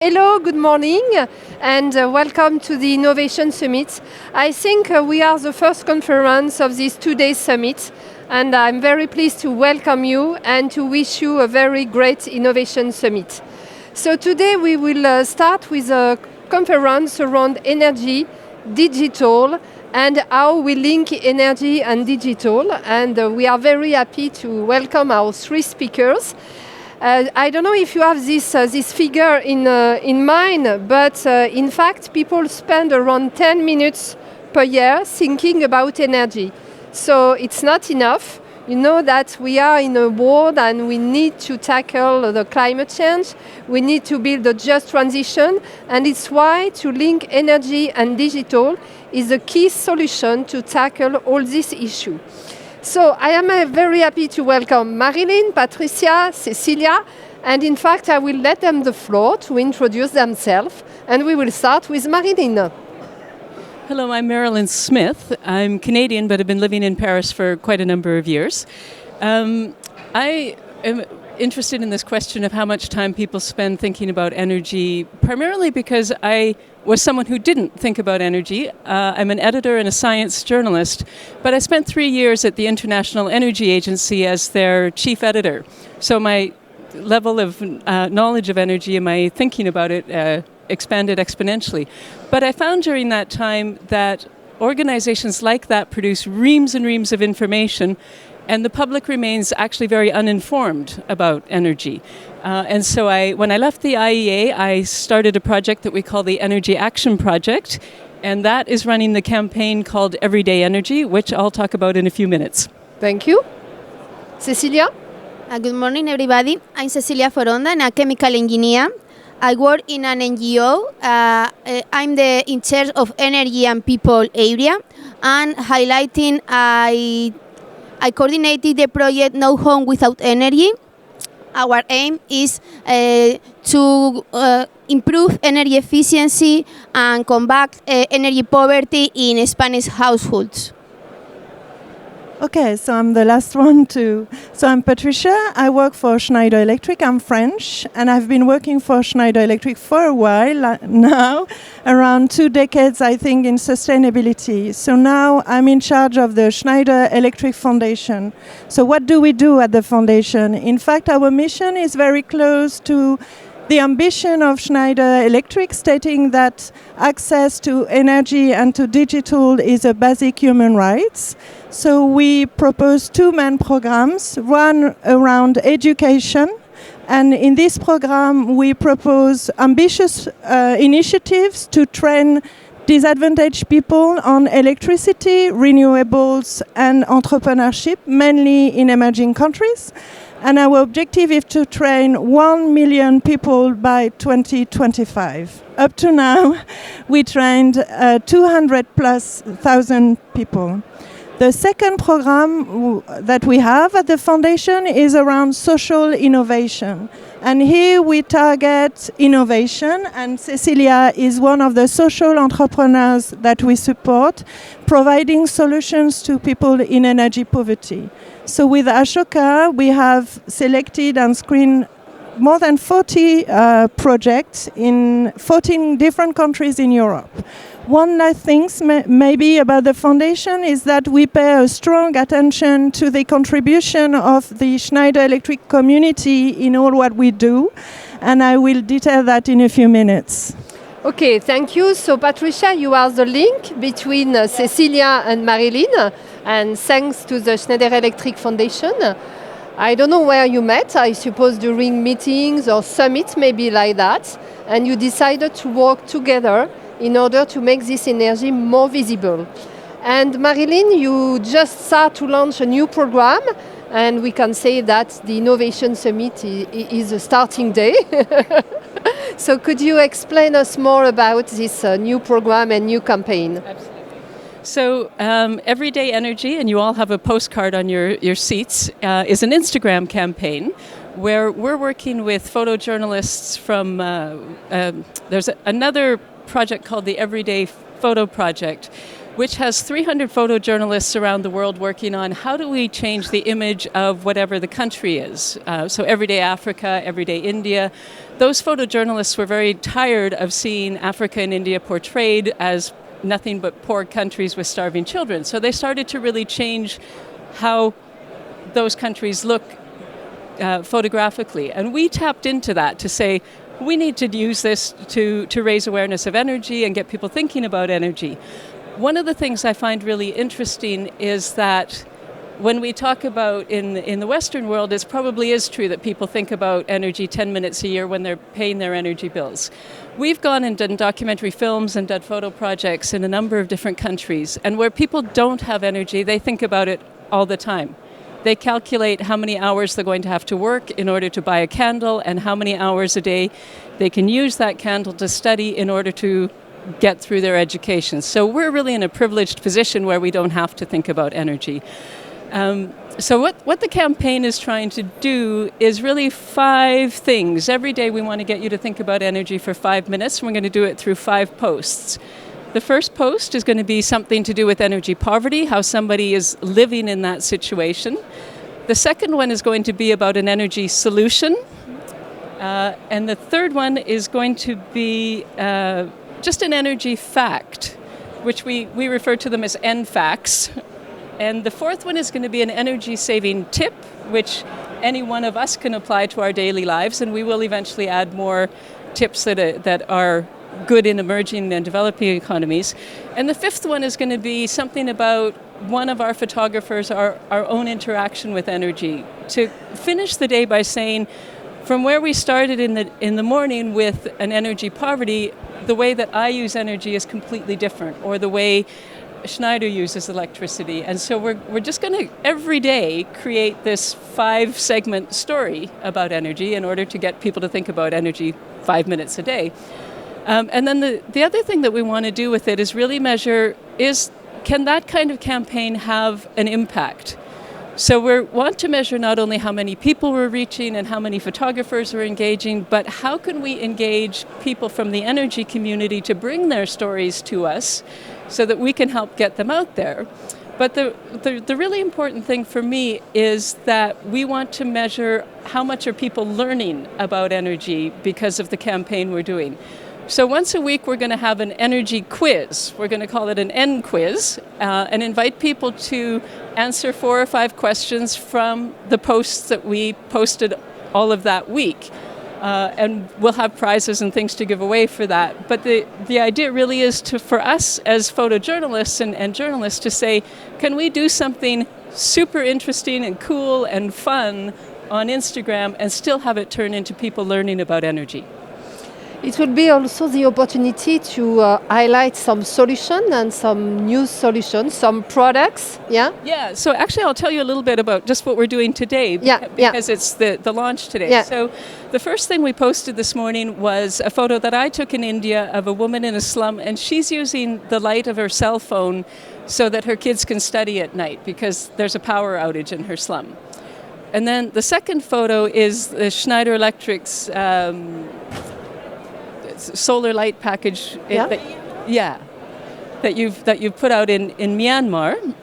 Hello, good morning, and welcome to the Innovation Summit. I think we are the first conference of this 2-day summit, and I'm very pleased to welcome you and to wish you a very great Innovation Summit. So today we will start with a conference around energy, digital, and how we link energy and digital. And we are very happy to welcome our three speakers. I don't know if you have this figure in mind, but in fact, people spend around 10 minutes per year thinking about energy. So it's not enough. You know that we are in a world and we need to tackle the climate change. We need to build a just transition, and it's why to link energy and digital is a key solution to tackle all these issues. So I am very happy to welcome Marilyn, Patricia, Cecilia, and in fact I will let them the floor to introduce themselves, and we will start with Marilyn. Hello, I'm Marilyn Smith. I'm Canadian, but I've been living in Paris for quite a number of years. I am interested in this question of how much time people spend thinking about energy, primarily because I was someone who didn't think about energy. I'm an editor and a science journalist, but I spent 3 years at the International Energy Agency as their chief editor. So my level of knowledge of energy and my thinking about it expanded exponentially. But I found during that time that organizations like that produce reams and reams of information, and the public remains actually very uninformed about energy. And so when I left the IEA, I started a project that we call the Energy Action Project, and that is running the campaign called Everyday Energy, which I'll talk about in a few minutes. Thank you. Cecilia? Good morning, everybody. I'm Cecilia Ferdinand, a chemical engineer. I work in an NGO. I'm in charge of energy and people area, and highlighting I coordinated the project No Home Without Energy. Our aim is to improve energy efficiency and combat energy poverty in Spanish households. Okay, so I'm the last one to... So I'm Patricia. I work for Schneider Electric. I'm French, and I've been working for Schneider Electric for a while now, around 2 decades, I think, in sustainability. So now I'm in charge of the Schneider Electric Foundation. So what do we do at the foundation? In fact, our mission is very close to the ambition of Schneider Electric, stating that access to energy and to digital is a basic human right. So we propose 2 main programs, one around education, and in this program we propose ambitious initiatives to train disadvantaged people on electricity, renewables and entrepreneurship, mainly in emerging countries. And our objective is to train 1 million people by 2025. Up to now, we trained 200,000+ people. The second program that we have at the foundation is around social innovation. And here we target innovation, and Cecilia is one of the social entrepreneurs that we support, providing solutions to people in energy poverty. So with Ashoka, we have selected and screened more than 40 projects in 14 different countries in Europe. One last thing maybe about the foundation is that we pay a strong attention to the contribution of the Schneider Electric community in all what we do, and I will detail that in a few minutes. Okay, thank you. So Patricia, you are the link between Cecilia and Marilyn, and thanks to the Schneider Electric Foundation. I don't know where you met, I suppose during meetings or summits, maybe like that, and you decided to work together in order to make this energy more visible. And Marilyn, you just start to launch a new program, and we can say that the Innovation Summit is a starting day. So could you explain us more about this new program and new campaign? Absolutely. So Everyday Energy, and you all have a postcard on your seats, is an Instagram campaign where we're working with photojournalists from, there's another project called the Everyday Photo Project, which has 300 photojournalists around the world working on how do we change the image of whatever the country is. So Everyday Africa, Everyday India. Those photojournalists were very tired of seeing Africa and India portrayed as nothing but poor countries with starving children. So they started to really change how those countries look photographically. And we tapped into that to say, we need to use this to raise awareness of energy and get people thinking about energy. One of the things I find really interesting is that when we talk about in the Western world, it probably is true that people think about energy 10 minutes a year when they're paying their energy bills. We've gone and done documentary films and done photo projects in a number of different countries, and where people don't have energy, they think about it all the time. They calculate how many hours they're going to have to work in order to buy a candle and how many hours a day they can use that candle to study in order to get through their education. So we're really in a privileged position where we don't have to think about energy. So what the campaign is trying to do is really 5 things. Every day we want to get you to think about energy for 5 minutes, and we're going to do it through 5 posts. The first post is going to be something to do with energy poverty, how somebody is living in that situation. The second one is going to be about an energy solution. And the third one is going to be just an energy fact, which we refer to them as NFACs. And the fourth one is going to be an energy-saving tip, which any one of us can apply to our daily lives, and we will eventually add more tips that are good in emerging and developing economies. And the fifth one is going to be something about one of our photographers, our own interaction with energy, to finish the day by saying, from where we started in the morning with an energy poverty, the way that I use energy is completely different, or the way Schneider uses electricity. And so we're just going to every day create this 5-segment story about energy in order to get people to think about energy 5 minutes a day. And then the other thing that we want to do with it is really measure, can that kind of campaign have an impact? So we want to measure not only how many people we're reaching and how many photographers are engaging, but how can we engage people from the energy community to bring their stories to us so that we can help get them out there. But the really important thing for me is that we want to measure how much are people learning about energy because of the campaign we're doing. So once a week we're going to have an energy quiz. We're going to call it an N quiz and invite people to answer 4 or 5 questions from the posts that we posted all of that week. And we'll have prizes and things to give away for that. But the idea really is for us as photojournalists and journalists to say, can we do something super interesting and cool and fun on Instagram and still have it turn into people learning about energy? It would be also the opportunity to highlight some solution and some new solutions, some products, yeah? Yeah, so actually I'll tell you a little bit about just what we're doing today because it's the launch today. Yeah. So the first thing we posted this morning was a photo that I took in India of a woman in a slum, and she's using the light of her cell phone so that her kids can study at night because there's a power outage in her slum. And then the second photo is the Schneider Electric's solar light package that you've put out in Myanmar.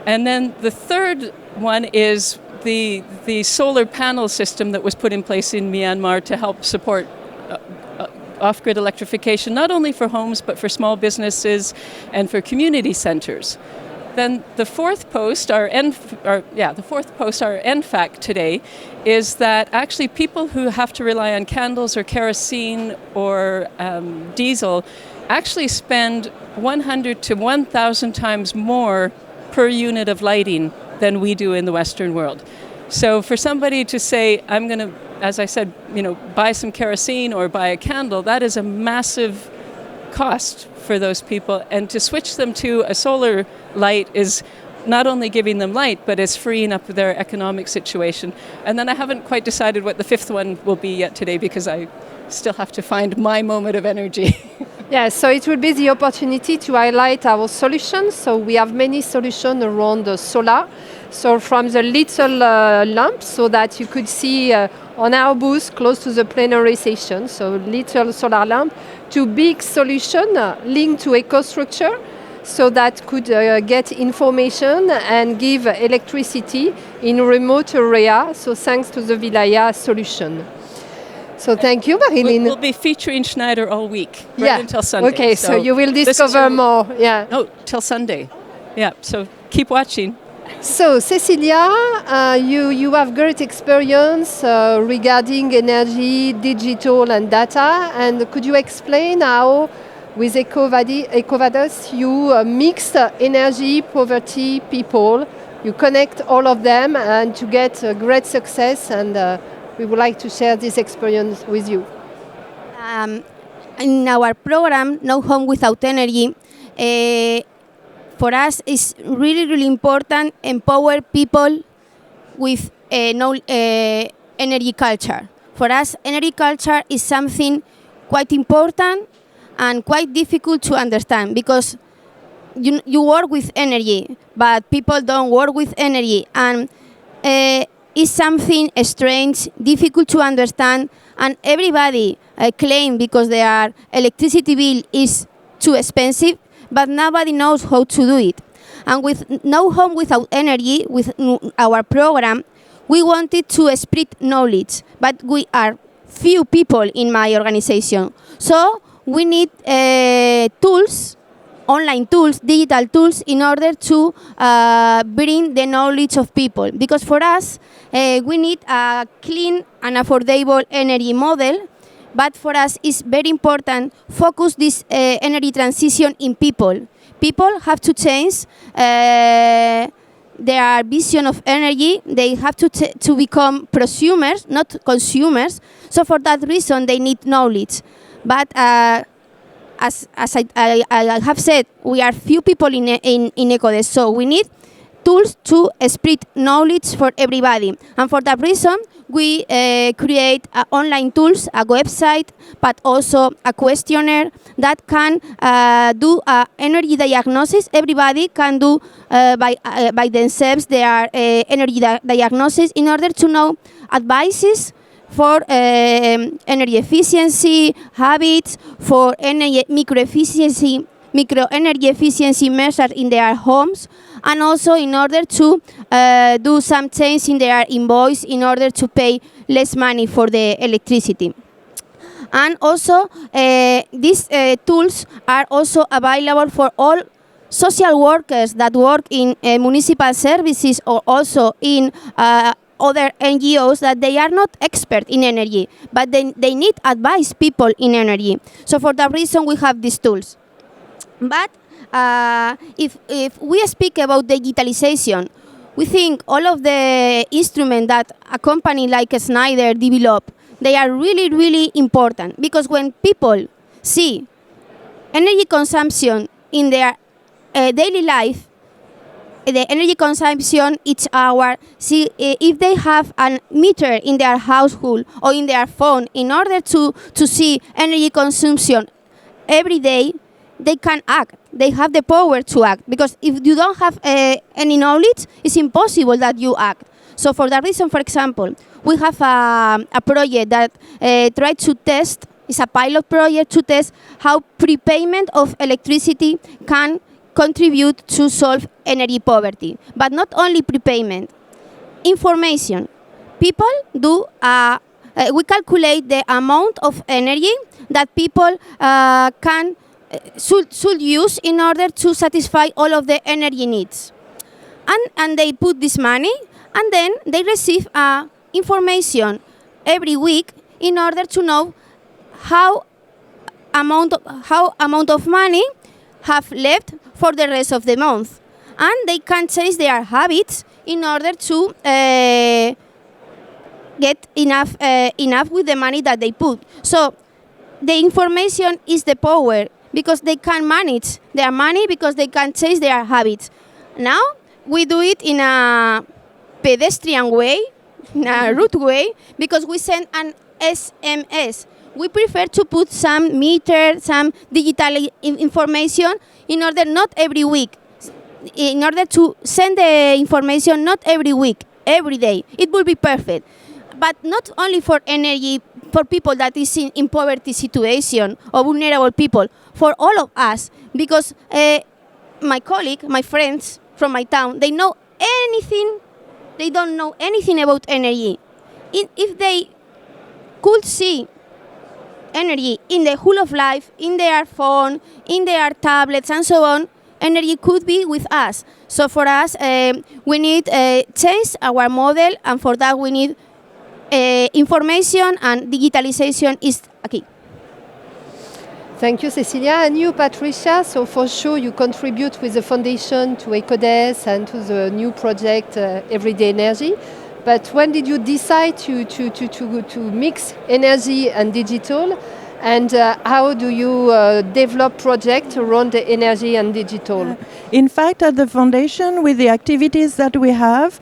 And then the third one is the solar panel system that was put in place in Myanmar to help support off-grid electrification, not only for homes but for small businesses and for community centers. Then the fourth post, our NFAC today, is that actually people who have to rely on candles or kerosene or diesel actually spend 100 to 1,000 times more per unit of lighting than we do in the Western world. So for somebody to say, I'm going to, as I said, buy some kerosene or buy a candle, that is a massive cost for those people, and to switch them to a solar light is not only giving them light, but it's freeing up their economic situation. And then I haven't quite decided what the fifth one will be yet today because I still have to find my moment of energy. Yeah, so it will be the opportunity to highlight our solutions. So we have many solutions around the solar. So from the little lamp, so that you could see on our booth close to the plenary session, so little solar lamp, to big solution linked to EcoStruxure. so that could get information and give electricity in remote area. So thanks to the Vilaya solution. So thank you, Marilyn. We'll be featuring Schneider all week, right until Sunday. Okay, so you will discover more. Yeah. Oh, till Sunday. Yeah, so keep watching. So, Cecilia, you have great experience regarding energy, digital and data. And could you explain how, with EcoVadis, you mix energy, poverty, people, you connect all of them and to get great success, and we would like to share this experience with you. In our program, No Home Without Energy, for us it's really, really important empower people with energy culture. For us, energy culture is something quite important and quite difficult to understand, because you work with energy, but people don't work with energy, and it's something strange, difficult to understand, and everybody claim because their electricity bill is too expensive, but nobody knows how to do it. And with No Home Without Energy, with our program, we wanted to spread knowledge, but we are few people in my organization. So we need tools, online tools, digital tools, in order to bring the knowledge of people. Because for us, we need a clean and affordable energy model, but for us it's very important focus this energy transition in people. People have to change their vision of energy. They have to become prosumers, not consumers. So for that reason, they need knowledge. But as I have said, we are few people in EcoDes, so we need tools to spread knowledge for everybody. And for that reason, we create online tools, a website, but also a questionnaire that can do energy diagnosis. Everybody can do by themselves their energy diagnosis in order to know advices for energy efficiency, habits, for micro energy efficiency measures in their homes, and also in order to do some change in their invoice in order to pay less money for the electricity. And also these tools are also available for all social workers that work in municipal services or also in other NGOs that they are not expert in energy, but they need advice people in energy. So for that reason, we have these tools. But if we speak about digitalization, we think all of the instruments that a company like Schneider develop, they are really, really important, because when people see energy consumption in their daily life, the energy consumption each hour, see if they have a meter in their household or in their phone in order to see energy consumption every day, they can act. They have the power to act, because if you don't have any knowledge, it's impossible that you act. So for that reason, for example, we have a project that tried to test, it's a pilot project to test how prepayment of electricity can contribute to solve energy poverty. But not only prepayment, information. People do, we calculate the amount of energy that people should use in order to satisfy all of the energy needs. And they put this money, and then they receive information every week in order to know how amount of money have left for the rest of the month. And they can change their habits in order to get enough with the money that they put. So the information is the power, because they can manage their money, because they can change their habits. Now we do it in a pedestrian way, in a route way, because we send an SMS. We prefer to put some meter, some digital information in order not every week, in order to send the information not every week, every day. It will be perfect. But not only for energy, for people that is in poverty situation or vulnerable people, for all of us, because my colleague, my friends from my town, they know anything. They don't know anything about energy. If they could see energy in the whole of life, in their phone, in their tablets, and so on, energy could be with us. So for us, we need change our model, and for that we need information, and digitalization is a key. Thank you, Cecilia. And you, Patricia, so for sure you contribute with the foundation to EcoDes and to the new project Everyday Energy. But when did you decide to mix energy and digital? And how do you develop projects around the energy and digital? In fact, at the foundation, with the activities that we have,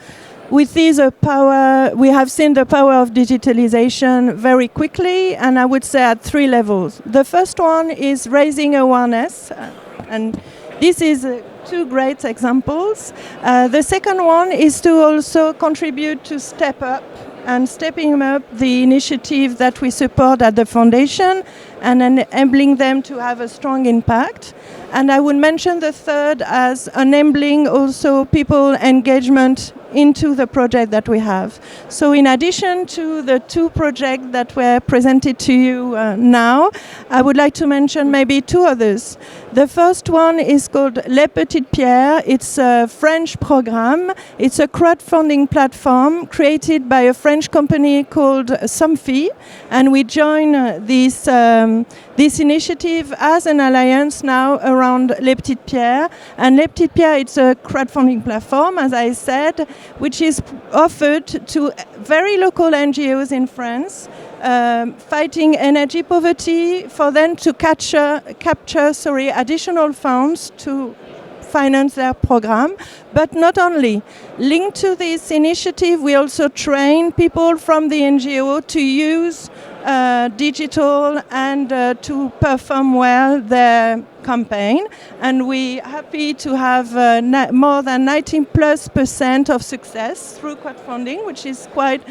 we see the power. We have seen the power of digitalization very quickly, and I would say at 3 levels. The first one is raising awareness, and this is 2 great examples. The second one is to also contribute to step up and stepping up the initiative that we support at the foundation and enabling them to have a strong impact. And I would mention the third as enabling also people engagement into the project that we have. So in addition to the 2 projects that were presented to you now, I would like to mention maybe 2 others. The first one is called Les Petites Pierres. It's a French program. It's a crowdfunding platform created by a French company called Somfy, and we join this initiative as an alliance now around Les Petites Pierres. And Les Petites Pierres, it's a crowdfunding platform, as I said, which is offered to very local NGOs in France, fighting energy poverty, for them to capture additional funds to finance their program. But not only. Linked to this initiative, we also train people from the NGO to use digital and to perform well their campaign. And we're happy to have more than 90+% of success through crowdfunding, which is quite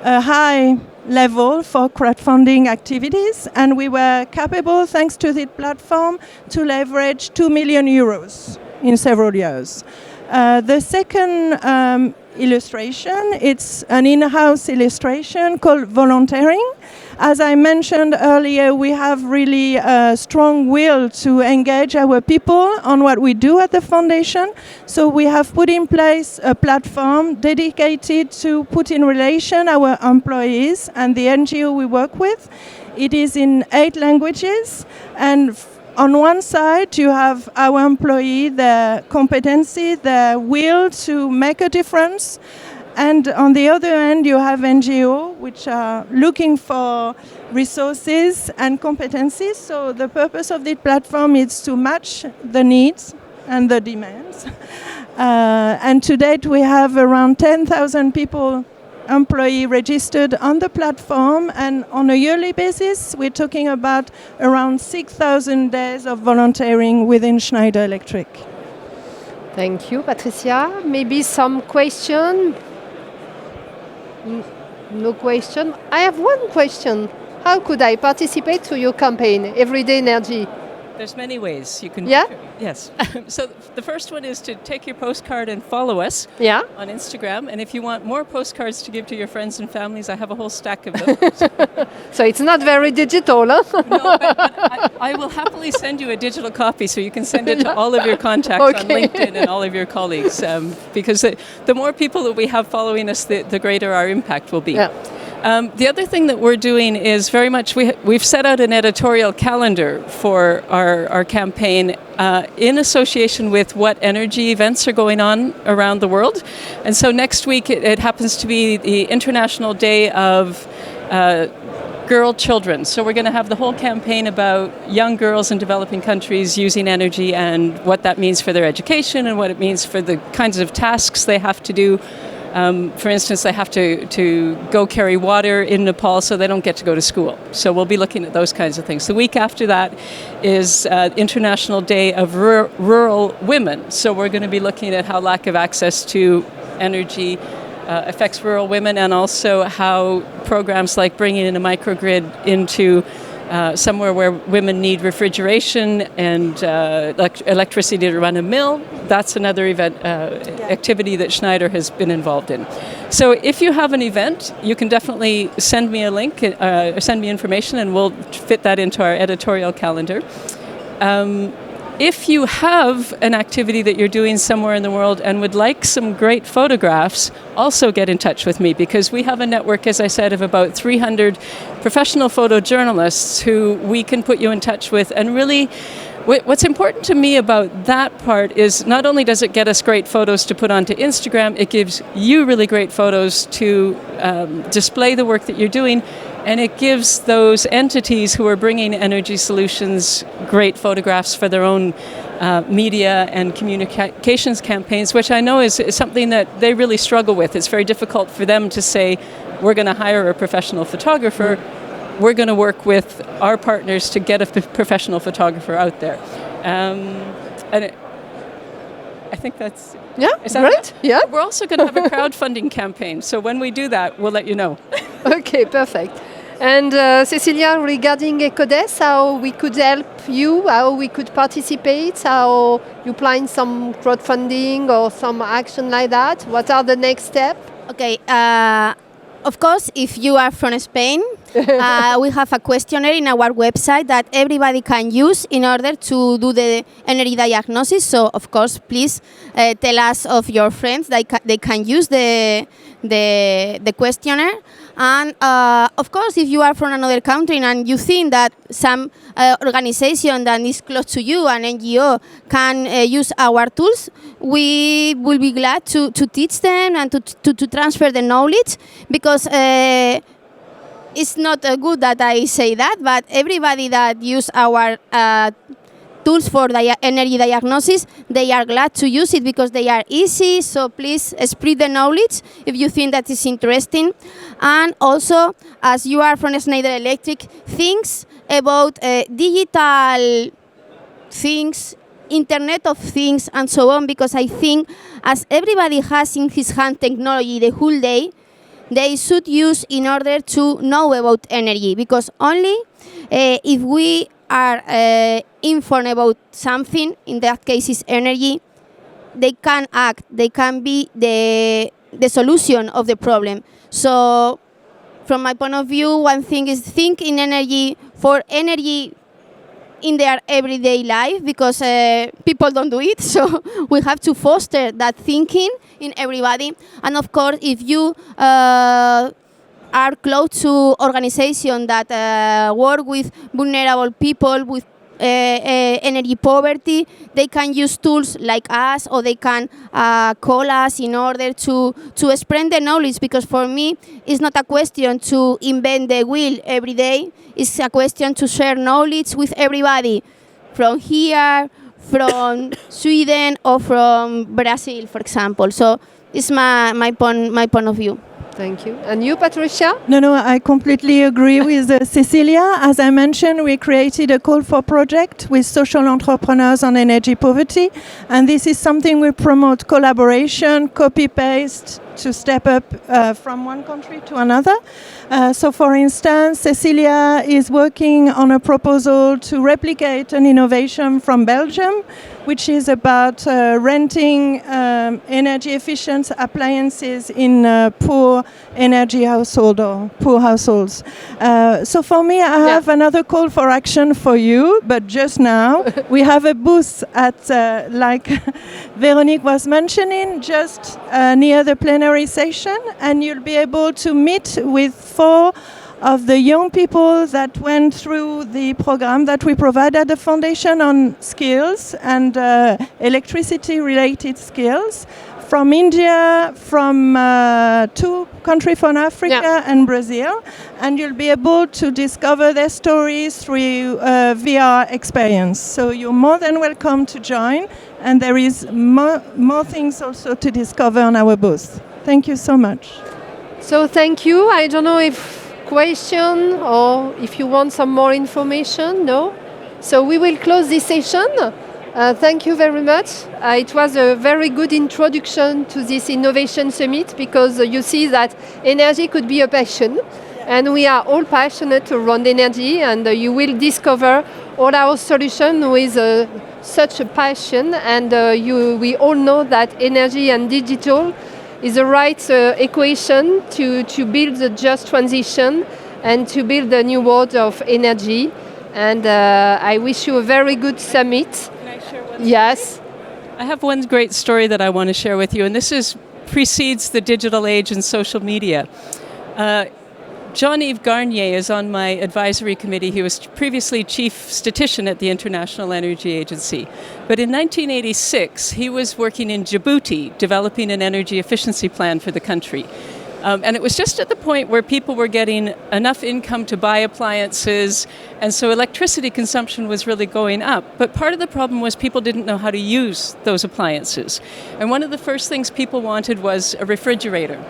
a high level for crowdfunding activities. And we were capable, thanks to this platform, to leverage 2 million euros in several years. The second illustration, it's an in-house illustration called volunteering. As I mentioned earlier, we have really a strong will to engage our people on what we do at the foundation. So we have put in place a platform dedicated to put in relation our employees and the NGO we work with. It is in 8 languages, and on one side, you have our employee, their competency, their will to make a difference. And on the other end, you have NGO, which are looking for resources and competencies. So the purpose of this platform is to match the needs and the demands. And to date, we have around 10,000 people employee registered on the platform, and on a yearly basis we're talking about around 6,000 days of volunteering within Schneider Electric. Thank you, Patricia. Maybe some question? No question? I have one question. How could I participate to your campaign, Everyday Energy? There's many ways you can. Yeah? Yes. So the first one is to take your postcard and follow us on Instagram. And if you want more postcards to give to your friends and families, I have a whole stack of them. So it's not very digital, huh? No, but I will happily send you a digital copy so you can send it to all of your contacts on LinkedIn and all of your colleagues. Because the more people that we have following us, the greater our impact will be. Yeah. The other thing that we're doing is very much, we've set out an editorial calendar for our campaign in association with what energy events are going on around the world. And so next week it happens to be the International Day of Girl Children. So we're going to have the whole campaign about young girls in developing countries using energy and what that means for their education and what it means for the kinds of tasks they have to do. For instance, they have to go carry water in Nepal, so they don't get to go to school. So we'll be looking at those kinds of things. The week after that is International Day of Rural Women. So we're going to be looking at how lack of access to energy affects rural women, and also how programs like bringing in a microgrid into somewhere where women need refrigeration and electricity to run a mill, that's another event activity that Schneider has been involved in. So if you have an event, you can definitely send me a link, send me information, and we'll fit that into our editorial calendar. If you have an activity that you're doing somewhere in the world and would like some great photographs, also get in touch with me, because we have a network, as I said, of about 300 professional photojournalists who we can put you in touch with. And really, what's important to me about that part is not only does it get us great photos to put onto Instagram, it gives you really great photos to display the work that you're doing. And it gives those entities who are bringing energy solutions great photographs for their own media and communications campaigns, which I know is something that they really struggle with. It's very difficult for them to say, we're going to hire a professional photographer. We're going to work with our partners to get a professional photographer out there. I think that's... Yeah, is that great. it? Yeah. We're also going to have a crowdfunding campaign. So when we do that, we'll let you know. Okay, perfect. And Cecilia, regarding ECODES, how we could help you, how we could participate, how you plan some crowdfunding or some action like that? What are the next steps? Okay, of course, if you are from Spain, we have a questionnaire in our website that everybody can use in order to do the energy diagnosis. So, of course, please tell us of your friends that they can use the questionnaire. And, of course, if you are from another country and you think that some organization that is close to you, an NGO, can use our tools, we will be glad to teach them and to transfer the knowledge, because it's not good that I say that, but everybody that use our tools for energy diagnosis, they are glad to use it because they are easy. So please spread the knowledge if you think that is interesting. And also, as you are from Schneider Electric, things about digital things, Internet of Things, and so on, because I think as everybody has in his hand technology the whole day, they should use in order to know about energy, because only if we are informed about something, in that case is energy, they can act, they can be the solution of the problem. So from my point of view, one thing is think in energy for energy in their everyday life, because people don't do it, so we have to foster that thinking in everybody. And of course, if you are close to organizations that work with vulnerable people, with energy poverty, they can use tools like us, or they can call us in order to spread the knowledge, because for me it's not a question to invent the wheel every day, it's a question to share knowledge with everybody from here, from Sweden, or from Brazil, for example. So it's my point of view. Thank you. And you, Patricia? No, I completely agree with Cecilia. As I mentioned, we created a call for project with social entrepreneurs on energy poverty. And this is something we promote: collaboration, copy-paste, to step up from one country to another. So, for instance, Cecilia is working on a proposal to replicate an innovation from Belgium, which is about renting energy-efficient appliances in poor energy household or poor households. So for me, I have another call for action for you, but just now we have a booth at, like Veronique was mentioning, just near the plenary session, and you'll be able to meet with 4 of the young people that went through the program that we provide at the foundation on skills and electricity-related skills from India, from 2 countries from Africa and Brazil, and you'll be able to discover their stories through VR experience. So you're more than welcome to join, and there is more things also to discover on our booth. Thank you so much. So thank you. I don't know if question or if you want some more information. No? So we will close this session. Thank you very much. It was a very good introduction to this Innovation Summit, because you see that energy could be a passion. and we are all passionate around energy, and you will discover all our solutions with such a passion, and we all know that energy and digital is the right equation to build the just transition and to build a new world of energy. And I wish you a very good summit. Can I share one? Yes. I have one great story that I want to share with you, and this precedes the digital age and social media. Jean-Yves Garnier is on my advisory committee. He was previously chief statistician at the International Energy Agency. But in 1986, he was working in Djibouti, developing an energy efficiency plan for the country. And it was just at the point where people were getting enough income to buy appliances, and so electricity consumption was really going up. But part of the problem was people didn't know how to use those appliances. And one of the first things people wanted was a refrigerator.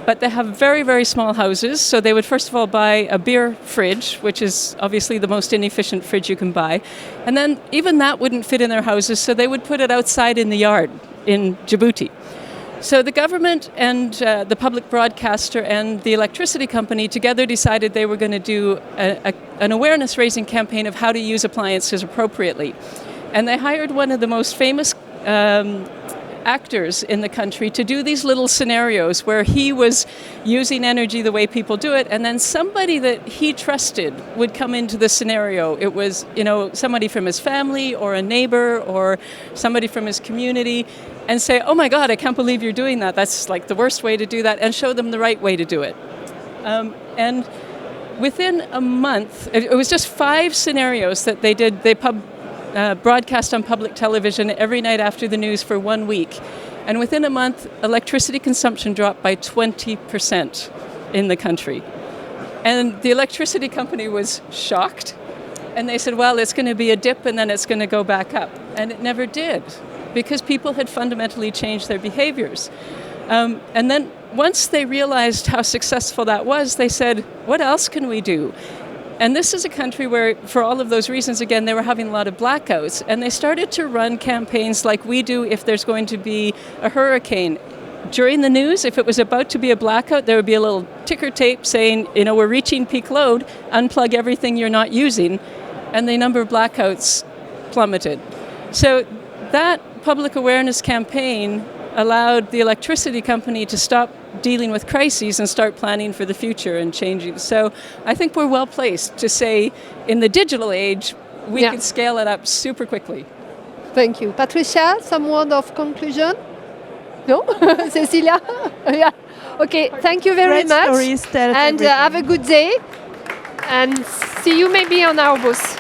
But they have very, very small houses, so they would first of all buy a beer fridge, which is obviously the most inefficient fridge you can buy. And then even that wouldn't fit in their houses, so they would put it outside in the yard in Djibouti. So the government and the public broadcaster and the electricity company together decided they were going to do an awareness-raising campaign of how to use appliances appropriately. And they hired one of the most famous actors in the country to do these little scenarios where he was using energy the way people do it, and then somebody that he trusted would come into the scenario. It was, somebody from his family or a neighbor or somebody from his community, and say, oh my God, I can't believe you're doing that. That's like the worst way to do that, and show them the right way to do it. And within a month, it was just 5 scenarios that they did. They broadcast on public television every night after the news for 1 week. And within a month, electricity consumption dropped by 20% in the country. And the electricity company was shocked. And they said, well, it's going to be a dip and then it's going to go back up. And it never did, because people had fundamentally changed their behaviors. And then once they realized how successful that was, they said, what else can we do? And this is a country where, for all of those reasons, again, they were having a lot of blackouts. And they started to run campaigns like we do if there's going to be a hurricane. During the news, if it was about to be a blackout, there would be a little ticker tape saying, we're reaching peak load, unplug everything you're not using. And the number of blackouts plummeted. So that public awareness campaign allowed the electricity company to stop dealing with crises and start planning for the future and changing. So I think we're well placed to say in the digital age, we can scale it up super quickly. Thank you. Patricia, some word of conclusion? No? Cecilia? Yeah. Okay, thank you very much. Stories, and have a good day. And see you maybe on our booth.